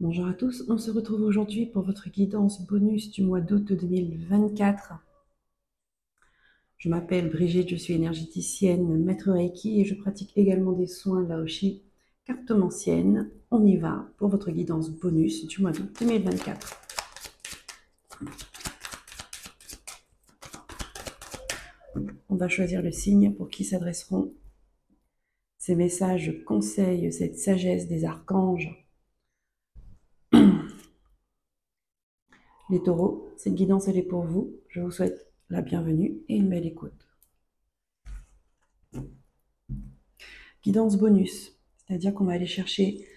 Bonjour à tous, on se retrouve aujourd'hui pour votre guidance bonus du mois d'août 2024. Je m'appelle Brigitte, je suis énergéticienne, maître Reiki et je pratique également des soins Laoshi cartomancienne. On y va pour votre guidance bonus du mois d'août 2024. On va choisir le signe pour qui s'adresseront ces messages, conseils, cette sagesse des archanges. Les taureaux, cette guidance elle est pour vous. Je vous souhaite la bienvenue et une belle écoute. Guidance bonus, c'est-à-dire qu'on va aller chercher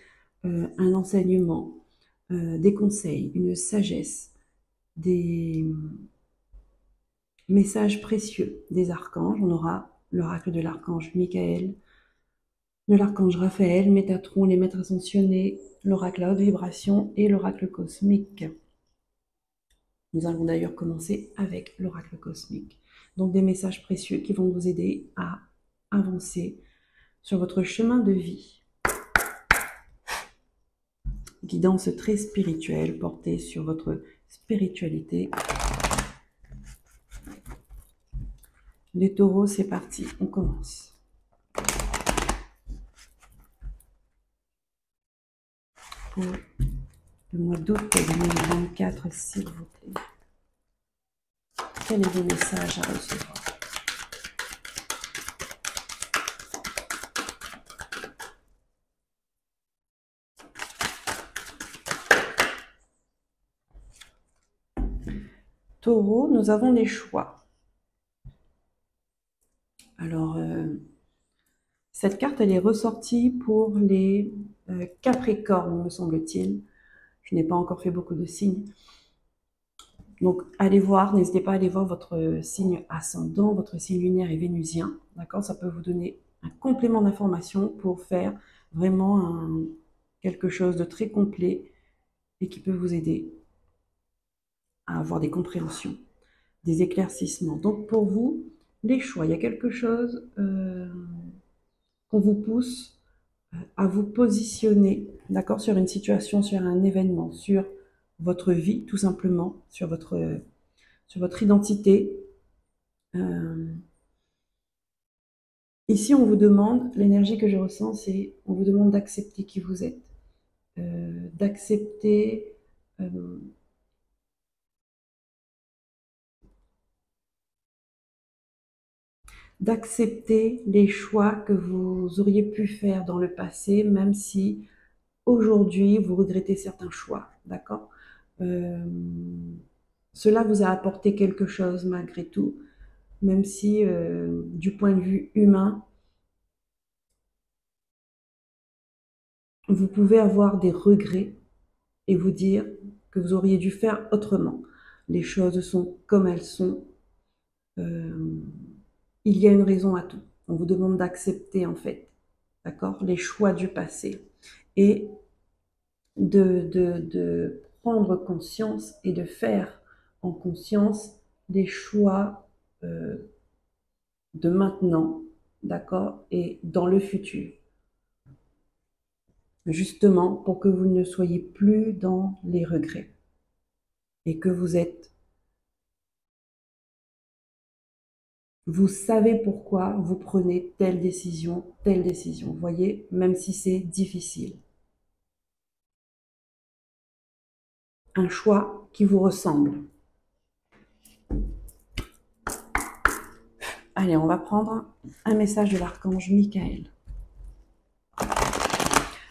un enseignement, des conseils, une sagesse, des messages précieux des archanges. On aura l'oracle de l'archange Michael, de l'archange Raphaël, Métatron, les maîtres ascensionnés, l'oracle à haute vibration et l'oracle cosmique. Nous allons d'ailleurs commencer avec l'oracle cosmique. Donc des messages précieux qui vont vous aider à avancer sur votre chemin de vie. Guidance très spirituelle portée sur votre spiritualité. Les taureaux, c'est parti, on commence. Pour le mois d'août 2024, s'il vous plaît. Quels sont les messages à recevoir? Taureau, nous avons des choix. Alors, cette carte, elle est ressortie pour les Capricornes, me semble-t-il. Je n'ai pas encore fait beaucoup de signes. Donc, allez voir, n'hésitez pas à aller voir votre signe ascendant, votre signe lunaire et vénusien. D'accord? Ça peut vous donner un complément d'information pour faire vraiment quelque chose de très complet et qui peut vous aider à avoir des compréhensions, des éclaircissements. Donc, pour vous, les choix, il y a quelque chose qu'on vous pousse à vous positionner, d'accord, sur une situation, sur un événement, sur votre vie, tout simplement, sur votre identité. Ici, on vous demande, l'énergie que je ressens, c'est, on vous demande d'accepter qui vous êtes, d'accepter d'accepter les choix que vous auriez pu faire dans le passé, même si aujourd'hui vous regrettez certains choix, d'accord? Cela vous a apporté quelque chose malgré tout, même si du point de vue humain, vous pouvez avoir des regrets et vous dire que vous auriez dû faire autrement. Les choses sont comme elles sont. Il y a une raison à tout. On vous demande d'accepter en fait, d'accord, les choix du passé et de prendre conscience et de faire en conscience les choix de maintenant, d'accord, et dans le futur. Justement pour que vous ne soyez plus dans les regrets et que vous savez pourquoi vous prenez telle décision, vous voyez, même si c'est difficile. Un choix qui vous ressemble. Allez, on va prendre un message de l'archange Michael.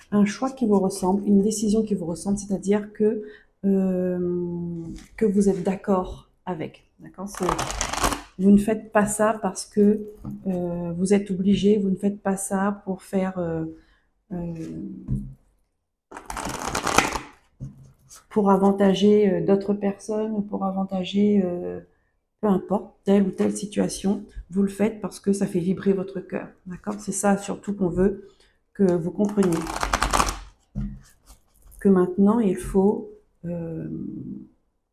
Un choix qui vous ressemble, une décision qui vous ressemble, c'est-à-dire que vous êtes d'accord avec. D'accord? Vous ne faites pas ça parce que vous êtes obligé, vous ne faites pas ça pour faire pour avantager d'autres personnes ou pour avantager peu importe, telle ou telle situation, vous le faites parce que ça fait vibrer votre cœur. D'accord? C'est ça surtout qu'on veut que vous compreniez. Que maintenant, il faut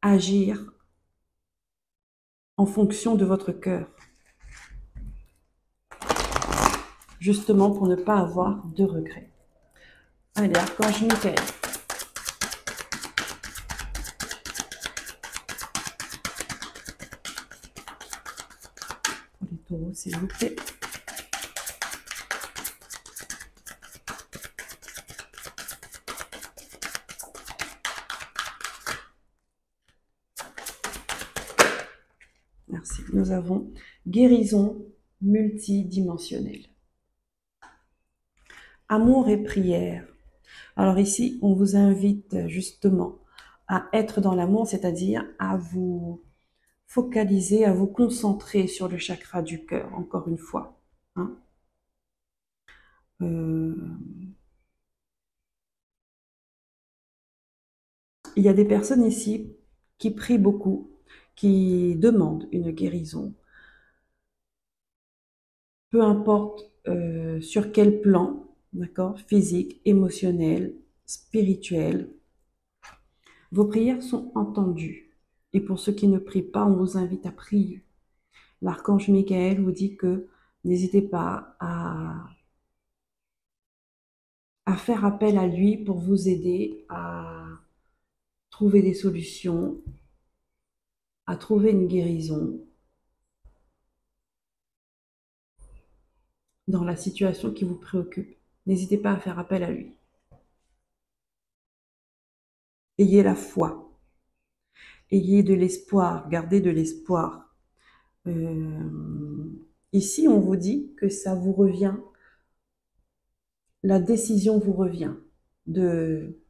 agir en fonction de votre cœur. Justement pour ne pas avoir de regrets. Allez, archange Michael. s'il vous plaît. Merci. Nous avons guérison multidimensionnelle. Amour et prière. Alors ici, on vous invite justement à être dans l'amour, c'est-à-dire à vous focaliser, à vous concentrer sur le chakra du cœur, encore une fois. Hein. Il y a des personnes ici qui prient beaucoup, qui demandent une guérison. Peu importe sur quel plan, d'accord, physique, émotionnel, spirituel, vos prières sont entendues. Et pour ceux qui ne prient pas, on vous invite à prier. L'archange Michael vous dit que n'hésitez pas à faire appel à lui pour vous aider à trouver des solutions, à trouver une guérison dans la situation qui vous préoccupe. N'hésitez pas à faire appel à lui. Ayez la foi. Ayez de l'espoir. Gardez de l'espoir. Ici, on vous dit que ça vous revient. La décision vous revient de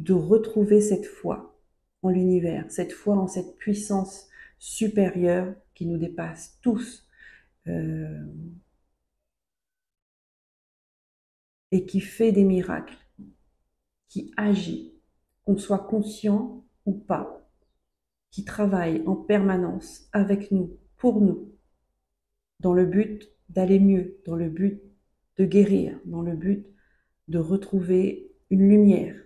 retrouver cette foi en l'univers, cette foi en cette puissance supérieure qui nous dépasse tous et qui fait des miracles, qui agit, qu'on soit conscient ou pas, qui travaille en permanence avec nous, pour nous, dans le but d'aller mieux, dans le but de guérir, dans le but de retrouver une lumière.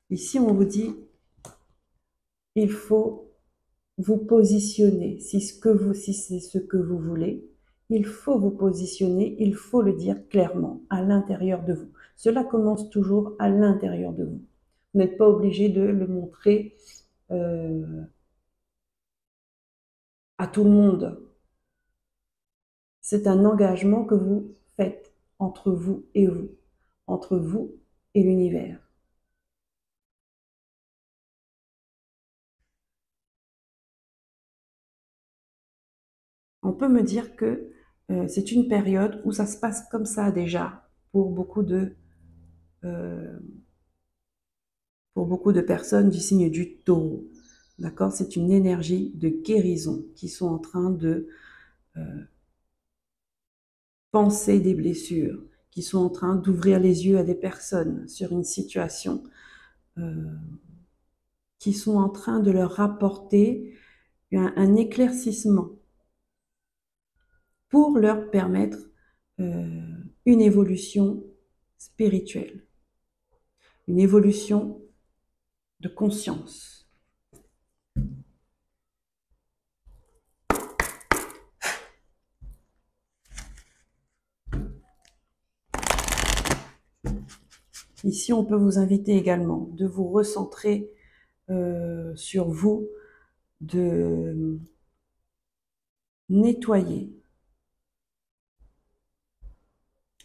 Ici, on vous dit, il faut vous positionner. Si c'est ce que vous voulez, il faut vous positionner, il faut le dire clairement à l'intérieur de vous. Cela commence toujours à l'intérieur de vous. Vous n'êtes pas obligé de le montrer à tout le monde. C'est un engagement que vous faites entre vous et vous, entre vous et l'univers. On peut me dire que c'est une période où ça se passe comme ça déjà pour beaucoup de personnes du signe du Taureau. D'accord? C'est une énergie de guérison qui sont en train de penser des blessures, qui sont en train d'ouvrir les yeux à des personnes sur une situation, qui sont en train de leur apporter un éclaircissement pour leur permettre une évolution spirituelle, une évolution de conscience. Ici, on peut vous inviter également de vous recentrer sur vous, de nettoyer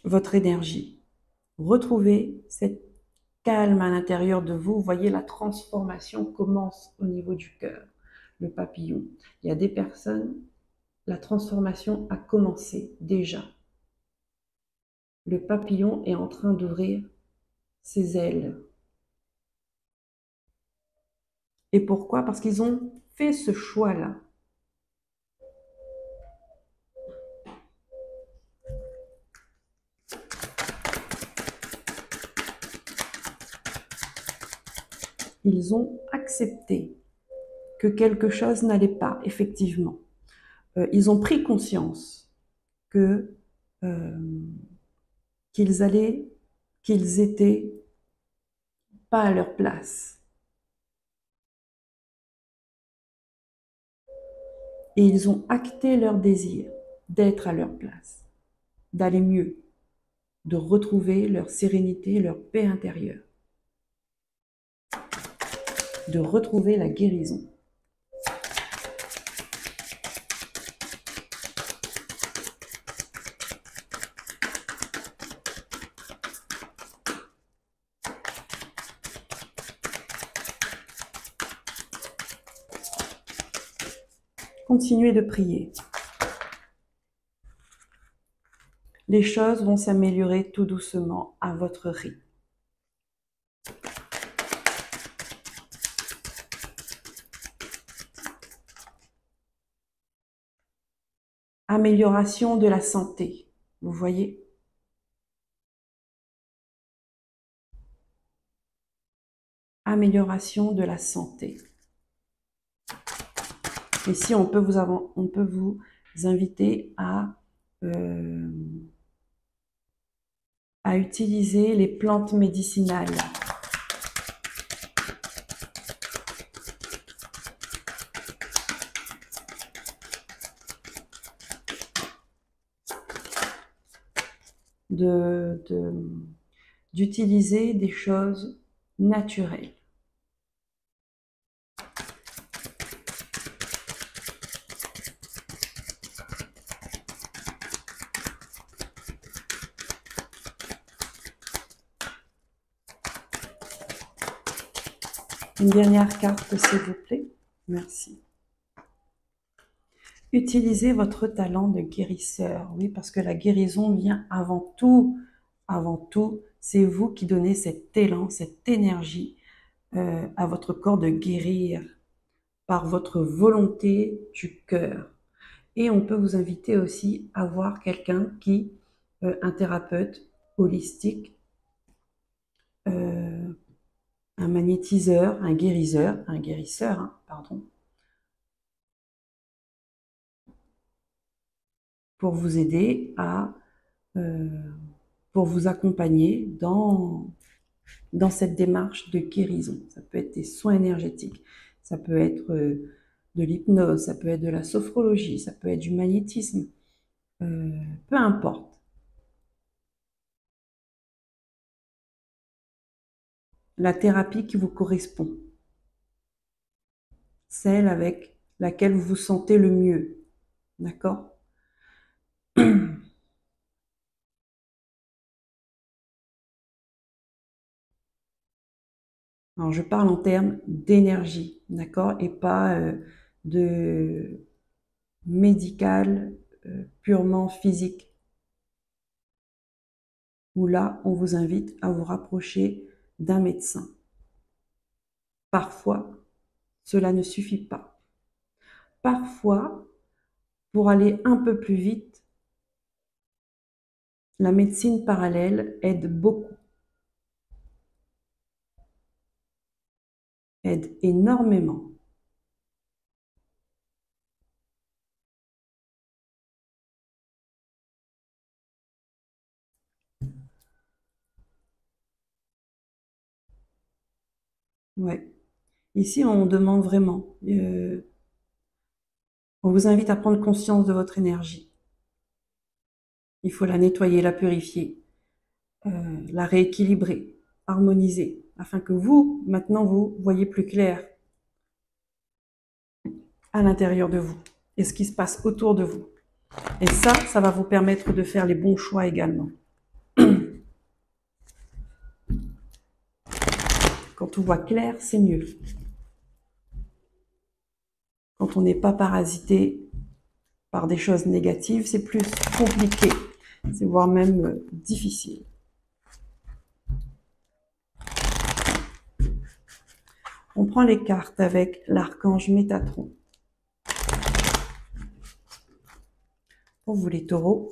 votre énergie. Retrouvez cette calme à l'intérieur de vous. Vous voyez, la transformation commence au niveau du cœur, le papillon. Il y a des personnes, la transformation a commencé déjà. Le papillon est en train d'ouvrir ses ailes. Et pourquoi? Parce qu'ils ont fait ce choix-là. Ils ont accepté que quelque chose n'allait pas, effectivement. Ils ont pris conscience que qu'ils étaient pas à leur place. Et ils ont acté leur désir d'être à leur place, d'aller mieux, de retrouver leur sérénité, leur paix intérieure. de retrouver la guérison. Continuez de prier. Les choses vont s'améliorer tout doucement à votre rythme. Amélioration de la santé, vous voyez? Amélioration de la santé. Ici, on peut vous inviter à utiliser les plantes médicinales. D'utiliser des choses naturelles. Une dernière carte, s'il vous plaît. Merci. Utilisez votre talent de guérisseur. Oui, parce que la guérison vient avant tout. Avant tout, c'est vous qui donnez cet élan, cette énergie à votre corps de guérir par votre volonté du cœur. Et on peut vous inviter aussi à voir quelqu'un un thérapeute holistique, un magnétiseur, un guérisseur, pardon, pour vous aider pour vous accompagner dans cette démarche de guérison. Ça peut être des soins énergétiques, ça peut être de l'hypnose, ça peut être de la sophrologie, ça peut être du magnétisme, peu importe. La thérapie qui vous correspond, celle avec laquelle vous vous sentez le mieux, d'accord? Alors, je parle en termes d'énergie, d'accord? Et pas de médical purement physique. Où là, on vous invite à vous rapprocher d'un médecin. Parfois, cela ne suffit pas. Parfois, pour aller un peu plus vite, la médecine parallèle aide beaucoup. Aide énormément. Ouais. Ici, on demande vraiment. On vous invite à prendre conscience de votre énergie. Il faut la nettoyer, la purifier, la rééquilibrer, harmoniser, afin que vous, maintenant, vous voyez plus clair à l'intérieur de vous et ce qui se passe autour de vous. Et ça va vous permettre de faire les bons choix également. Quand on voit clair, c'est mieux. Quand on n'est pas parasité par des choses négatives, c'est plus compliqué, c'est voire même difficile. On prend les cartes avec l'archange Métatron. Pour vous les taureaux.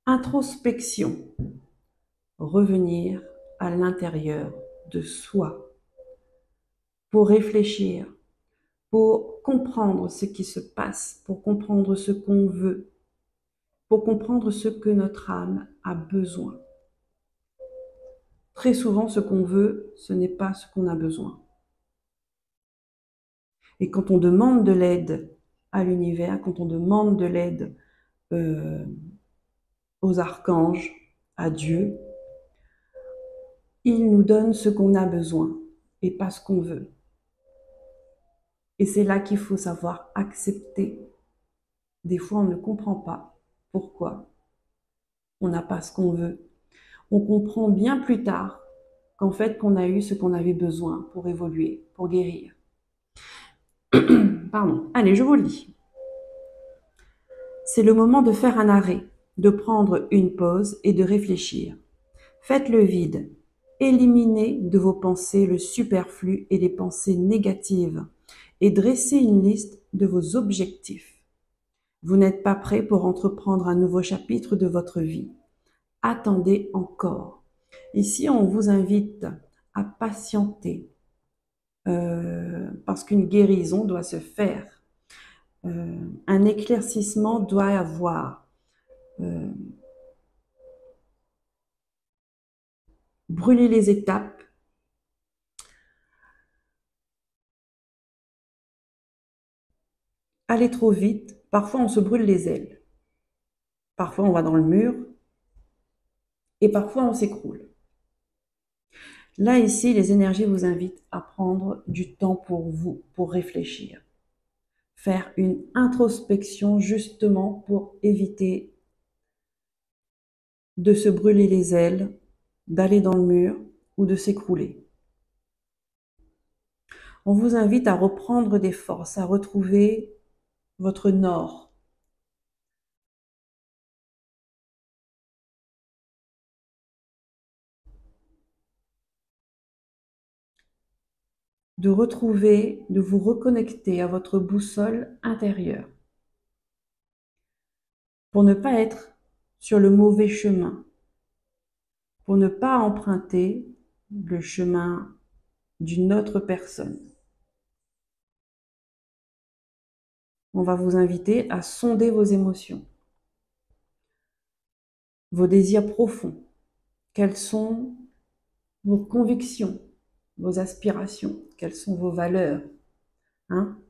Introspection. Revenir à l'intérieur de soi pour réfléchir, pour comprendre ce qui se passe, pour comprendre ce qu'on veut, pour comprendre ce que notre âme a besoin. très souvent, ce qu'on veut, ce n'est pas ce qu'on a besoin. Et quand on demande de l'aide à l'univers, quand on demande de l'aide aux archanges, à Dieu, il nous donne ce qu'on a besoin et pas ce qu'on veut. Et c'est là qu'il faut savoir accepter. Des fois, on ne comprend pas pourquoi on n'a pas ce qu'on veut. On comprend bien plus tard qu'en fait, qu'on a eu ce qu'on avait besoin pour évoluer, pour guérir. Pardon. Allez, je vous le lis. C'est le moment de faire un arrêt, de prendre une pause et de réfléchir. Faites le vide. Éliminez de vos pensées le superflu et les pensées négatives et dressez une liste de vos objectifs. Vous n'êtes pas prêt pour entreprendre un nouveau chapitre de votre vie. Attendez encore. Ici, on vous invite à patienter parce qu'une guérison doit se faire. Un éclaircissement doit avoir. Brûler les étapes. Aller trop vite. Parfois, on se brûle les ailes. Parfois, on va dans le mur. Et parfois, on s'écroule. Là, ici, les énergies vous invitent à prendre du temps pour vous, pour réfléchir. Faire une introspection justement pour éviter de se brûler les ailes, d'aller dans le mur ou de s'écrouler. On vous invite à reprendre des forces, à retrouver votre nord. De retrouver, de vous reconnecter à votre boussole intérieure. Pour ne pas être sur le mauvais chemin. Pour ne pas emprunter le chemin d'une autre personne. On va vous inviter à sonder vos émotions, vos désirs profonds. Quelles sont vos convictions, vos aspirations? Quelles sont vos valeurs? Hein?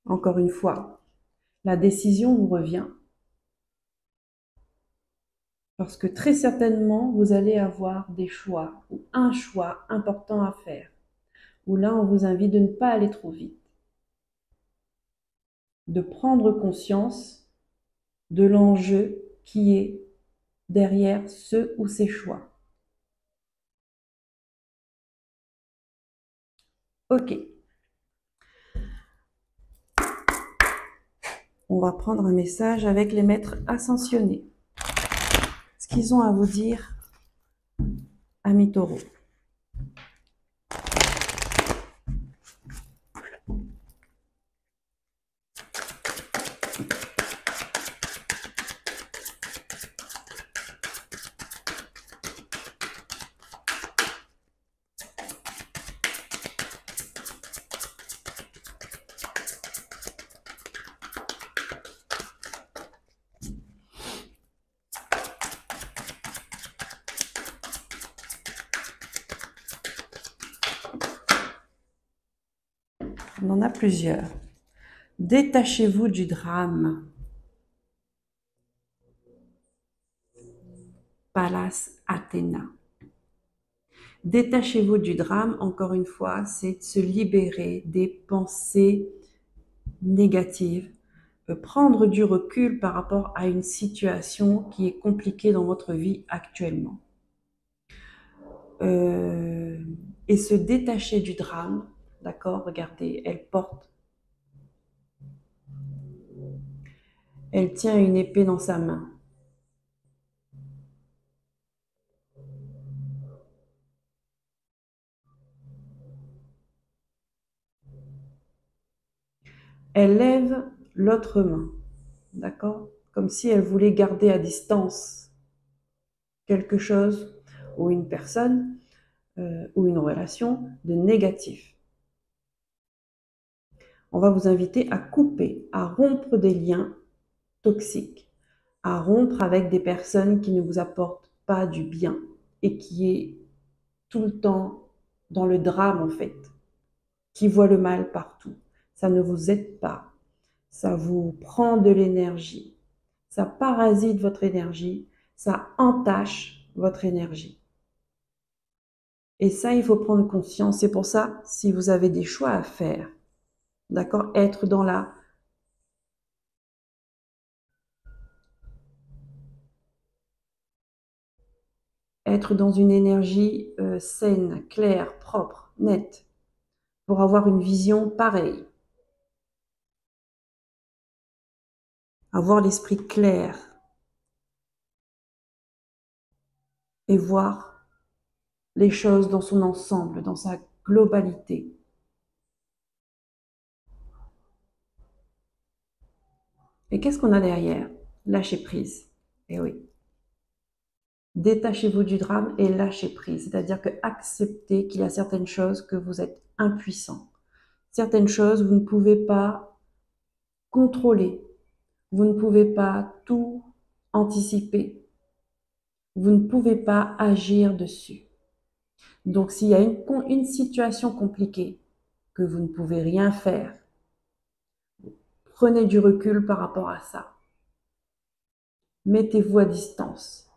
Encore une fois, la décision vous revient. Parce que très certainement, vous allez avoir des choix ou un choix important à faire. Où là, on vous invite de ne pas aller trop vite. De prendre conscience de l'enjeu qui est derrière ce ou ces choix. Ok. On va prendre un message avec les maîtres ascensionnés. Ce qu'ils ont à vous dire, amis taureaux. On en a plusieurs. Détachez-vous du drame. Pallas Athéna. Détachez-vous du drame, encore une fois, c'est de se libérer des pensées négatives, prendre du recul par rapport à une situation qui est compliquée dans votre vie actuellement. Et se détacher du drame, d'accord? Regardez, elle tient une épée dans sa main. Elle lève l'autre main, d'accord? Comme si elle voulait garder à distance quelque chose ou une personne ou une relation de négatif. On va vous inviter à couper, à rompre des liens toxiques, à rompre avec des personnes qui ne vous apportent pas du bien et qui est tout le temps dans le drame en fait, qui voit le mal partout. Ça ne vous aide pas, ça vous prend de l'énergie, ça parasite votre énergie, ça entache votre énergie. Et ça, il faut prendre conscience. C'est pour ça, si vous avez des choix à faire, d'accord, être dans une énergie saine, claire, propre, nette, pour avoir une vision pareille, avoir l'esprit clair et voir les choses dans son ensemble, dans sa globalité. Et qu'est-ce qu'on a derrière? Lâcher prise. Eh oui. Détachez-vous du drame et lâchez prise. C'est-à-dire que acceptez qu'il y a certaines choses que vous êtes impuissant. Certaines choses, vous ne pouvez pas contrôler. Vous ne pouvez pas tout anticiper. Vous ne pouvez pas agir dessus. Donc, s'il y a une situation compliquée, que vous ne pouvez rien faire, prenez du recul par rapport à ça. Mettez-vous à distance.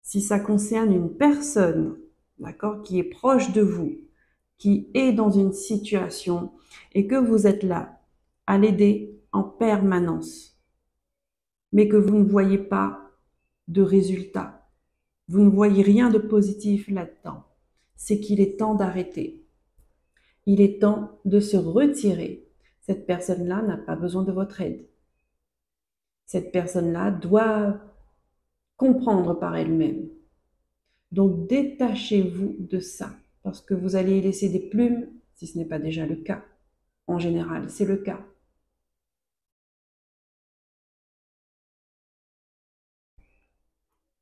Si ça concerne une personne, d'accord, qui est proche de vous, qui est dans une situation et que vous êtes là à l'aider en permanence, mais que vous ne voyez pas de résultat, vous ne voyez rien de positif là-dedans, c'est qu'il est temps d'arrêter. Il est temps de se retirer. Cette personne-là n'a pas besoin de votre aide. Cette personne-là doit comprendre par elle-même. Donc détachez-vous de ça, parce que vous allez y laisser des plumes, si ce n'est pas déjà le cas. En général, c'est le cas.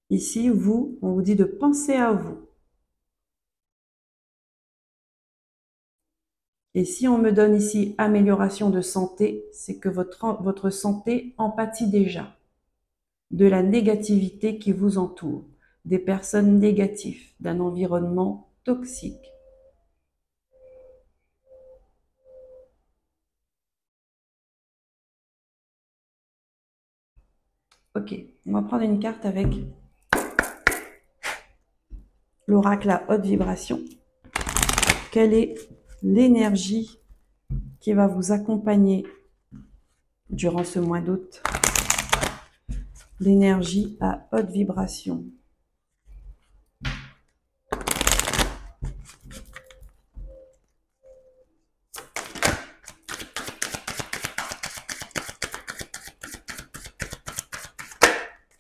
Ici, on vous dit de penser à vous. Et si on me donne ici amélioration de santé, c'est que votre santé en pâtit déjà de la négativité qui vous entoure, des personnes négatives, d'un environnement toxique. Ok, on va prendre une carte avec l'oracle à haute vibration. Quelle est l'énergie qui va vous accompagner durant ce mois d'août? L'énergie à haute vibration.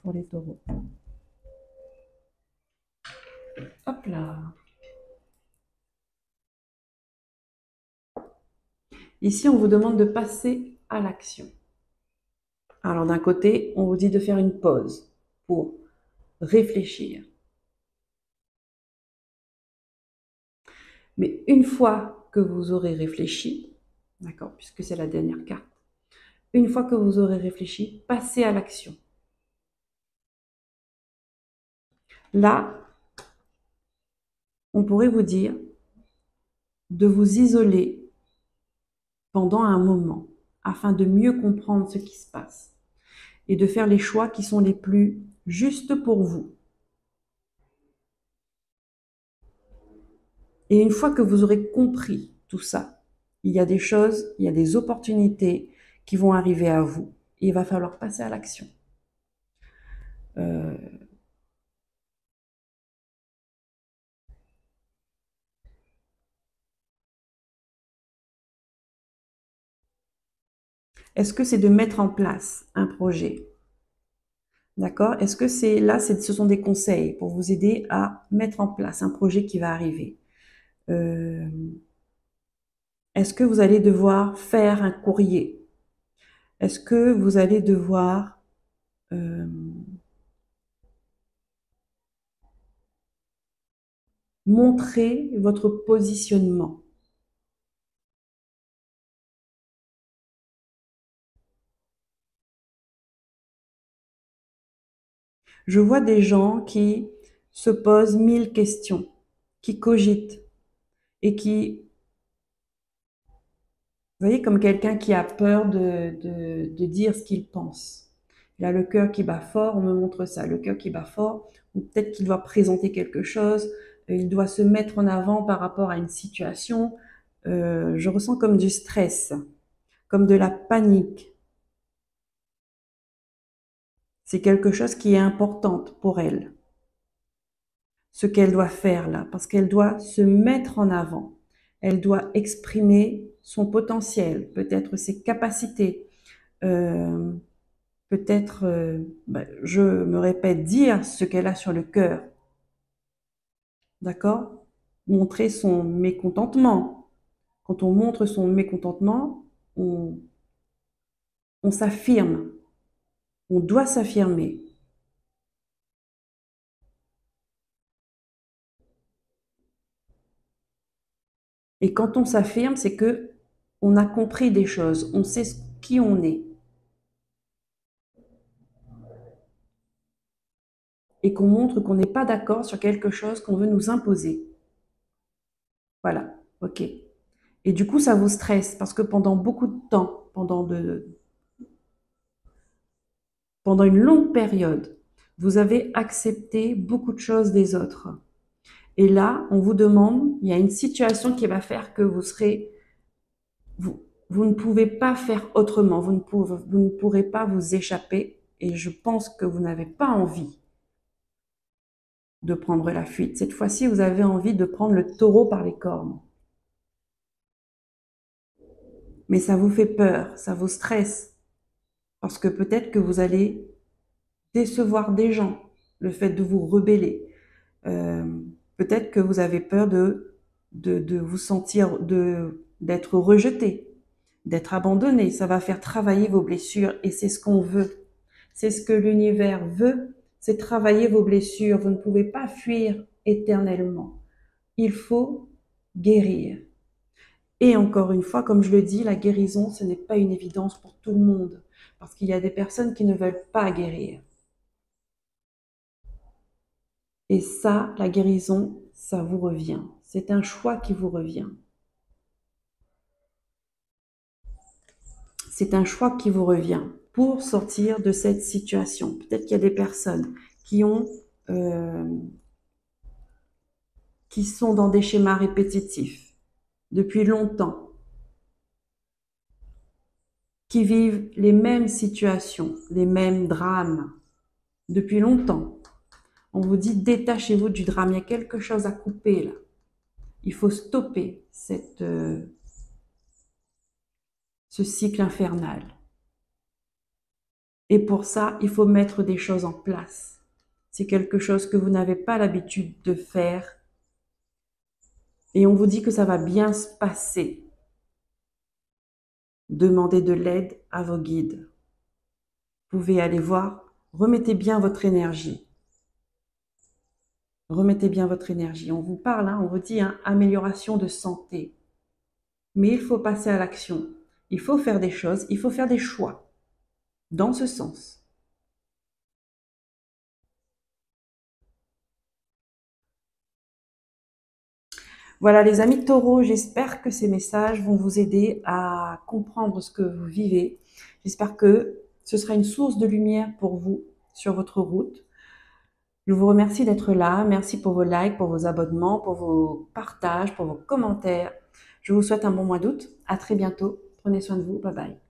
Pour les taureaux. Hop là. Ici, on vous demande de passer à l'action. Alors d'un côté, on vous dit de faire une pause pour réfléchir. Mais une fois que vous aurez réfléchi, d'accord, puisque c'est la dernière carte, une fois que vous aurez réfléchi, passez à l'action. Là, on pourrait vous dire de vous isoler pendant un moment afin de mieux comprendre ce qui se passe et de faire les choix qui sont les plus justes pour vous. Et une fois que vous aurez compris tout ça, il y a des choses, il y a des opportunités qui vont arriver à vous. Et il va falloir passer à l'action. Euh, Est-ce que c'est de mettre en place un projet? D'accord? Est-ce que ce sont des conseils pour vous aider à mettre en place un projet qui va arriver? Euh, Est-ce que vous allez devoir faire un courrier? Est-ce que vous allez devoir euh, montrer votre positionnement? Je vois des gens qui se posent 1000 questions, qui cogitent et qui, vous voyez, comme quelqu'un qui a peur de dire ce qu'il pense. Il a le cœur qui bat fort, on me montre ça, le cœur qui bat fort, ou peut-être qu'il doit présenter quelque chose, il doit se mettre en avant par rapport à une situation. Je ressens comme du stress, comme de la panique. C'est quelque chose qui est important pour elle, ce qu'elle doit faire là, parce qu'elle doit se mettre en avant. Elle doit exprimer son potentiel, peut-être ses capacités, euh, peut-être, je me répète, dire ce qu'elle a sur le cœur, d'accord? Montrer son mécontentement. Quand on montre son mécontentement, on s'affirme, on doit s'affirmer. Et quand on s'affirme, c'est que on a compris des choses, on sait qui on est. Et qu'on montre qu'on n'est pas d'accord sur quelque chose qu'on veut nous imposer. Voilà, ok. Et du coup, ça vous stresse parce que pendant beaucoup de temps, pendant une longue période, vous avez accepté beaucoup de choses des autres. Et là, on vous demande, il y a une situation qui va faire que vous ne pouvez pas faire autrement, vous ne pourrez pas vous échapper. Et je pense que vous n'avez pas envie de prendre la fuite. Cette fois-ci, vous avez envie de prendre le taureau par les cornes. Mais ça vous fait peur, ça vous stresse, parce que peut-être que vous allez décevoir des gens, le fait de vous rebeller. Euh, Peut-être que vous avez peur de vous sentir, d'être rejeté, d'être abandonné. Ça va faire travailler vos blessures et c'est ce qu'on veut. C'est ce que l'univers veut, c'est travailler vos blessures. Vous ne pouvez pas fuir éternellement. Il faut guérir. Et encore une fois, comme je le dis, la guérison, ce n'est pas une évidence pour tout le monde, parce qu'il y a des personnes qui ne veulent pas guérir. Et ça, la guérison, ça vous revient. C'est un choix qui vous revient. C'est un choix qui vous revient pour sortir de cette situation. Peut-être qu'il y a des personnes qui qui sont dans des schémas répétitifs depuis longtemps, qui vivent les mêmes situations, les mêmes drames depuis longtemps. On vous dit détachez-vous du drame, il y a quelque chose à couper là. Il faut stopper ce cycle infernal. Et pour ça, il faut mettre des choses en place. C'est quelque chose que vous n'avez pas l'habitude de faire. Et on vous dit que ça va bien se passer. Demandez de l'aide à vos guides. Vous pouvez aller voir, remettez bien votre énergie. Remettez bien votre énergie. On vous parle, on vous dit amélioration de santé. Mais il faut passer à l'action. Il faut faire des choses, il faut faire des choix dans ce sens. Voilà les amis taureaux, j'espère que ces messages vont vous aider à comprendre ce que vous vivez. J'espère que ce sera une source de lumière pour vous sur votre route. Je vous remercie d'être là. Merci pour vos likes, pour vos abonnements, pour vos partages, pour vos commentaires. Je vous souhaite un bon mois d'août. À très bientôt. Prenez soin de vous. Bye bye.